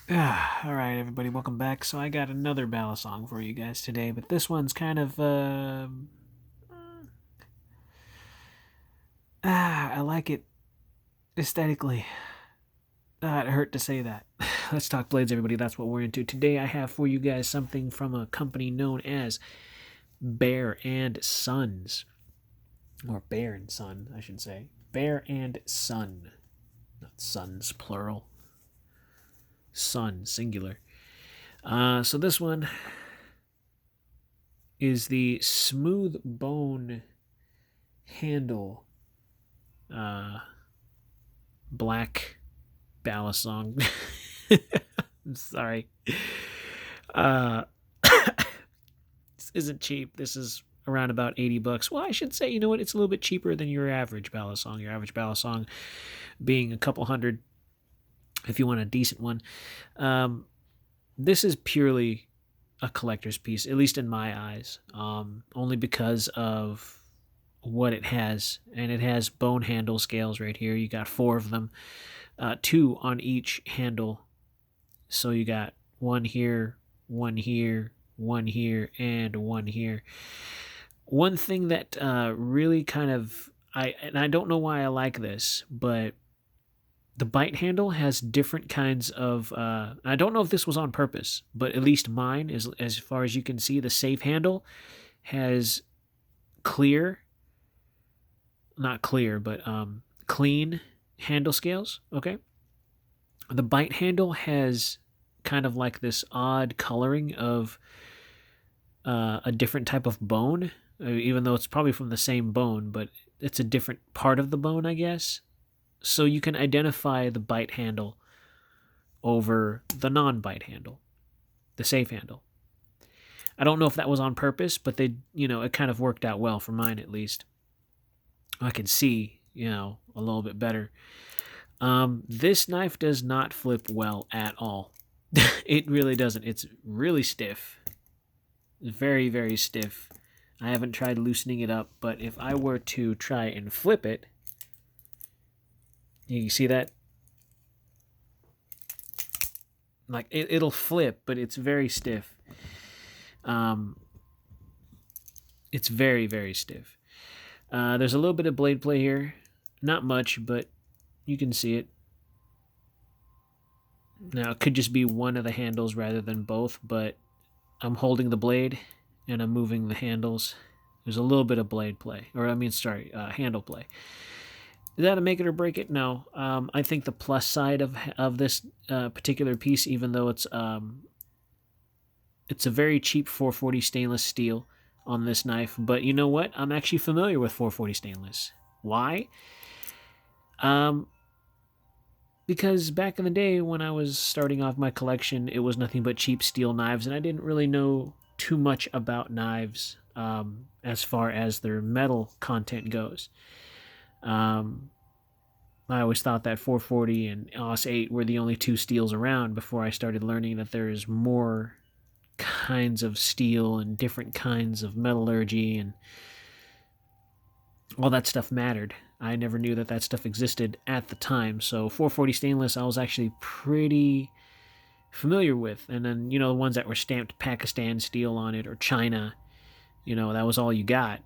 All right, everybody, welcome back. So I got another balasong for you guys today, but this one's kind of I like it aesthetically. It hurt to say that. Let's talk blades, everybody. That's what we're into today. I have for you guys something from a company known as Bear and Sons, or Bear and Son, I should say. Bear and Son, not sons plural. Son singular. So this one is the smooth bone handle black balasong. Sorry. Uh, this isn't cheap. This is around about 80 bucks. Well, I should say, you know what? It's a little bit cheaper than your average balasong. Your average balasong being a couple hundred if you want a decent one. This is purely a collector's piece, at least in my eyes, only because of what it has. And it has bone handle scales right here. You got four of them, two on each handle. So you got one here, one here, one here, and one here. One thing that really kind of I don't know why I like this, but the bite handle has different kinds of I don't know if this was on purpose, but at least mine is, as far as you can see, the safe handle has clear, not clear, but clean handle scales. Okay. The bite handle has kind of like this odd coloring of a different type of bone, even though it's probably from the same bone, but it's a different part of the bone, I guess. So you can identify the bite handle over the non-bite handle, the safe handle. I don't know if that was on purpose, but it kind of worked out well for mine at least. I can see, a little bit better. This knife does not flip well at all. It really doesn't. It's really stiff. Very, very stiff. I haven't tried loosening it up, but if I were to try and flip it, you can see that? Like, it'll flip, but it's very stiff. It's very, very stiff. There's a little bit of blade play here. Not much, but you can see it. Now, it could just be one of the handles rather than both, but I'm holding the blade and I'm moving the handles. There's a little bit of blade play, handle play. Is that a make it or break it? No. I think the plus side of this particular piece, even though it's a very cheap 440 stainless steel on this knife, but you know what? I'm actually familiar with 440 stainless. Why? Because back in the day when I was starting off my collection, it was nothing but cheap steel knives, and I didn't really know too much about knives as far as their metal content goes. I always thought that 440 and AUS 8 were the only two steels around before I started learning that there's more kinds of steel and different kinds of metallurgy, and all that stuff mattered. I never knew that stuff existed at the time. So 440 stainless I was actually pretty familiar with. And then, the ones that were stamped Pakistan steel on it or China, that was all you got.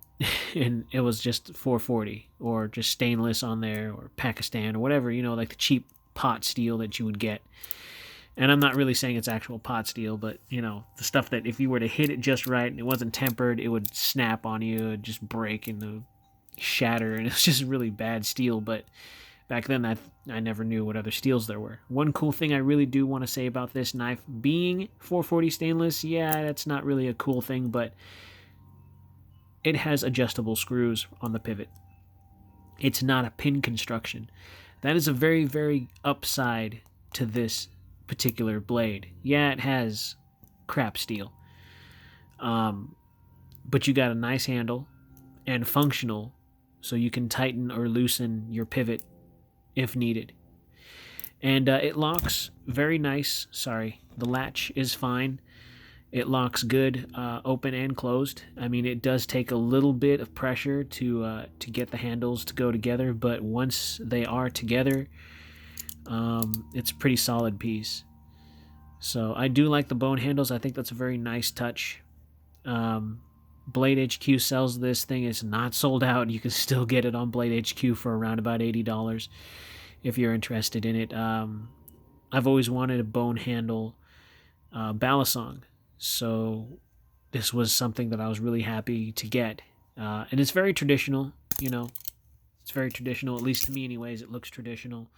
And it was just 440 or just stainless on there or Pakistan or whatever, like the cheap pot steel that you would get. And I'm not really saying it's actual pot steel, but, the stuff that if you were to hit it just right and it wasn't tempered, it would snap on you, it'd just break and shatter, and it's just really bad steel. But back then I never knew what other steels there were. One cool thing I really do want to say about this knife being 440 stainless, yeah, that's not really a cool thing, but it has adjustable screws on the pivot. It's not a pin construction. That is a very, very upside to this particular blade. Yeah, it has crap steel, but you got a nice handle and functional, so you can tighten or loosen your pivot if needed. And it locks very nice. Sorry, the latch is fine. It locks good, open and closed. I mean, it does take a little bit of pressure to get the handles to go together, but once they are together, it's a pretty solid piece. So I do like the bone handles. I think that's a very nice touch. Blade HQ sells this thing. It's not sold out. You can still get it on Blade HQ for around about $80 if you're interested in it. I've always wanted a bone handle balasong, so this was something that I was really happy to get. And it's very traditional, It's very traditional, at least to me anyways. It looks traditional.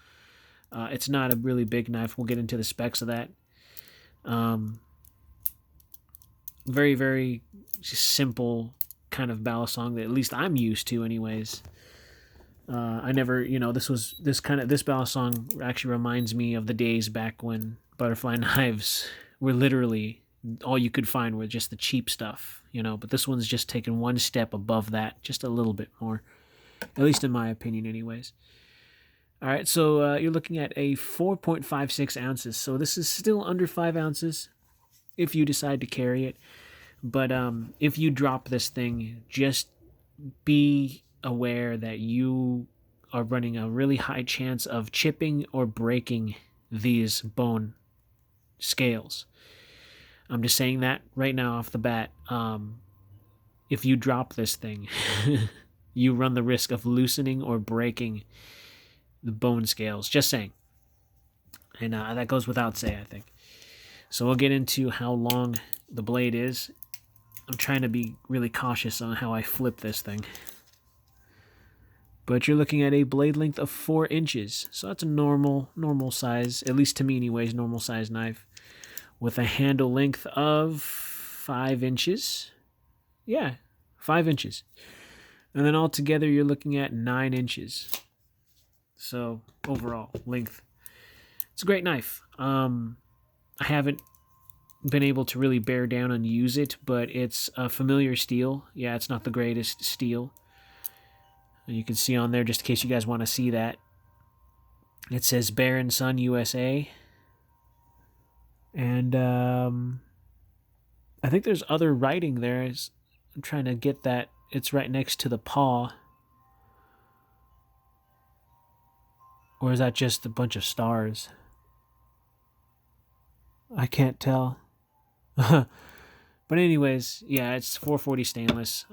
It's not a really big knife. We'll get into the specs of that. Very, very simple kind of balasong that at least I'm used to anyways. I never, this balasong actually reminds me of the days back when butterfly knives were literally all you could find were just the cheap stuff, but this one's just taken one step above that, just a little bit more, at least in my opinion anyways. All right, so you're looking at a 4.56 ounces, so this is still under 5 ounces if you decide to carry it, but if you drop this thing, just be aware that you are running a really high chance of chipping or breaking these bone scales. I'm just saying that right now off the bat. If you drop this thing, you run the risk of loosening or breaking the bone scales. Just saying. And that goes without say, I think. So we'll get into how long the blade is. I'm trying to be really cautious on how I flip this thing. But you're looking at a blade length of 4 inches. So that's a normal size, at least to me anyways, normal size knife. With a handle length of 5 inches. Yeah, 5 inches. And then altogether you're looking at 9 inches. So overall length. It's a great knife. I haven't been able to really bear down and use it, but it's a familiar steel. Yeah, it's not the greatest steel. And you can see on there, just in case you guys want to see that, it says Bear & Son USA. And I think there's other writing there. I'm trying to get that. It's right next to the paw. Or is that just a bunch of stars? I can't tell. But anyways, yeah, it's 440 stainless.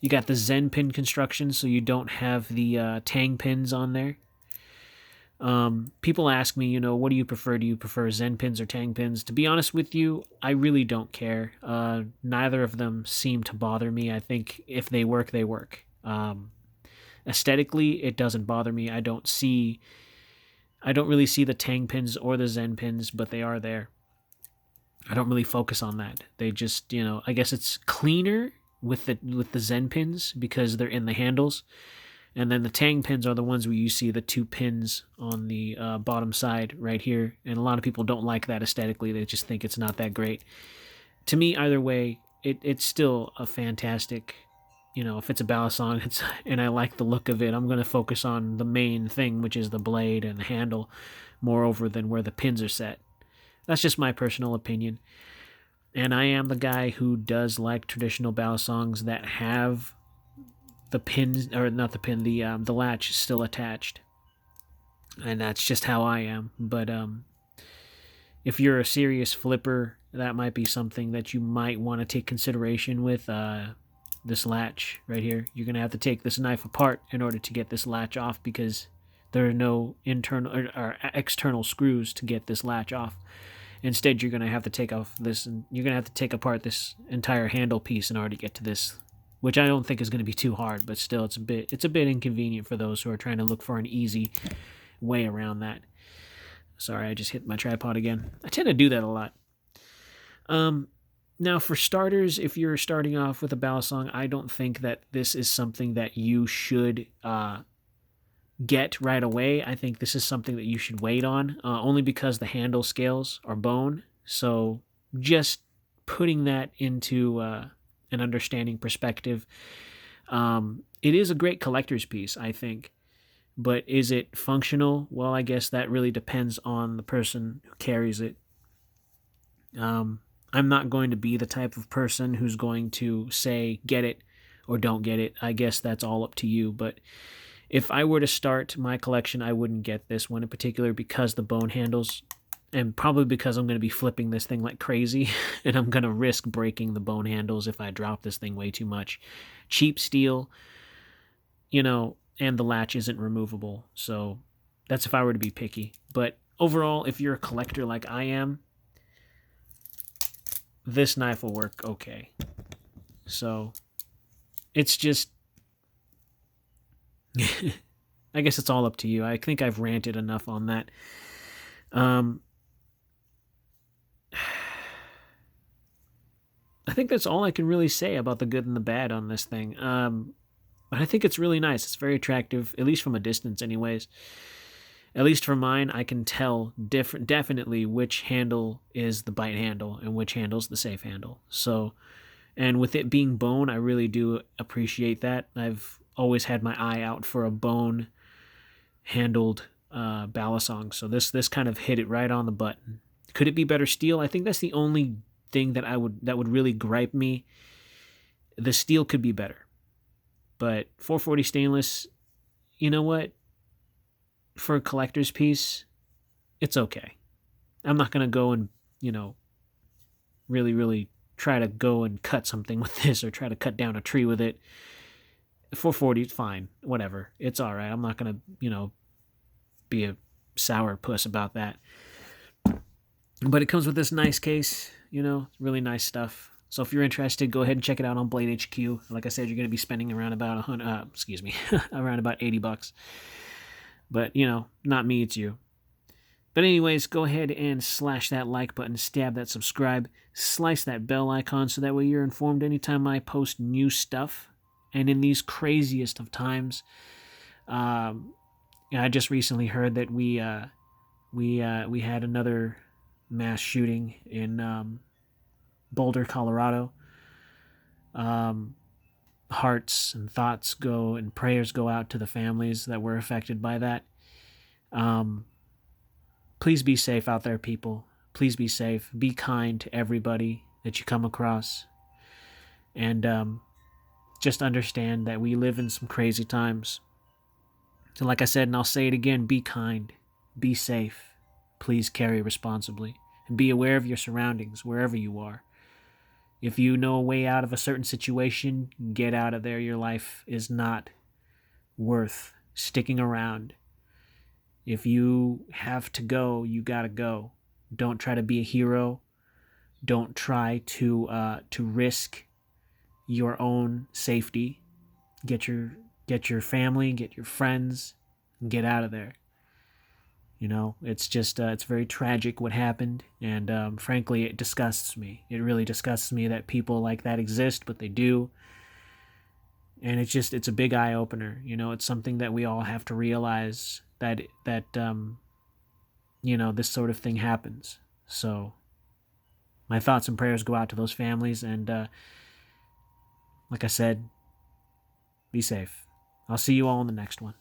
You got the Zen pin construction, so you don't have the tang pins on there. People ask me, what do you prefer? Do you prefer Zen pins or tang pins? To be honest with you, I really don't care. Neither of them seem to bother me. I think if they work, they work. Aesthetically, it doesn't bother me. I don't really see the tang pins or the Zen pins, but they are there. I don't really focus on that. They just, I guess it's cleaner with the Zen pins because they're in the handles. And then the tang pins are the ones where you see the 2 pins on the bottom side right here. And a lot of people don't like that aesthetically. They just think it's not that great. To me, either way, it's still a fantastic, if it's a balasong and I like the look of it, I'm going to focus on the main thing, which is the blade and the handle, moreover than where the pins are set. That's just my personal opinion. And I am the guy who does like traditional balasongs that have the pins, or not the pin, the latch still attached. And that's just how I am. But if you're a serious flipper, that might be something that you might want to take consideration with this latch right here. You're going to have to take this knife apart in order to get this latch off because there are no internal or external screws to get this latch off. Instead, you're going to have to take off this, and you're going to have to take apart this entire handle piece in order to get to this, which I don't think is going to be too hard, but still it's a bit inconvenient for those who are trying to look for an easy way around that. Sorry, I just hit my tripod again. I tend to do that a lot. Now, for starters, if you're starting off with a balasong, I don't think that this is something that you should get right away. I think this is something that you should wait on, only because the handle scales are bone. So just putting that into an understanding perspective, it is a great collector's piece, I think. But is it functional? Well, I guess that really depends on the person who carries it. I'm not going to be the type of person who's going to say get it or don't get it. I guess that's all up to you. But if I were to start my collection, I wouldn't get this one in particular because the bone handles. And probably because I'm going to be flipping this thing like crazy, and I'm going to risk breaking the bone handles if I drop this thing way too much. Cheap steel, and the latch isn't removable. So that's if I were to be picky. But overall, if you're a collector like I am, this knife will work okay. So it's just, I guess it's all up to you. I think I've ranted enough on that. I think that's all I can really say about the good and the bad on this thing. But I think it's really nice. It's very attractive, at least from a distance, anyways. At least for mine, I can tell definitely which handle is the bite handle and which handle is the safe handle. So, and with it being bone, I really do appreciate that. I've always had my eye out for a bone handled balasong. So this kind of hit it right on the button. Could it be better steel? I think that's the only thing that would really gripe me. The steel could be better, but 440 stainless, you know what? For a collector's piece, it's okay. I'm not gonna go and really try to go and cut something with this or try to cut down a tree with it. 440 is fine, whatever. It's all right. I'm not gonna be a sour puss about that. But it comes with this nice case, really nice stuff. So if you're interested, go ahead and check it out on Blade HQ. Like I said, you're going to be spending around about around about $80. But, not me, it's you. But anyways, go ahead and slash that like button, stab that subscribe, slice that bell icon so that way you're informed anytime I post new stuff. And in these craziest of times, I just recently heard that we had another mass shooting in Boulder, Colorado. Hearts and thoughts go and prayers go out to the families that were affected by that. Please be safe out there, people. Please be safe. Be kind to everybody that you come across. And just understand that we live in some crazy times. So like I said, and I'll say it again, be kind. Be safe. Please carry responsibly. And be aware of your surroundings, wherever you are. If you know a way out of a certain situation, get out of there. Your life is not worth sticking around. If you have to go, you gotta go. Don't try to be a hero. Don't try to risk your own safety. Get your family, get your friends, and get out of there. It's just, it's very tragic what happened, and frankly, it disgusts me. It really disgusts me that people like that exist, but they do. And it's a big eye-opener. It's something that we all have to realize that this sort of thing happens. So my thoughts and prayers go out to those families, and like I said, be safe. I'll see you all in the next one.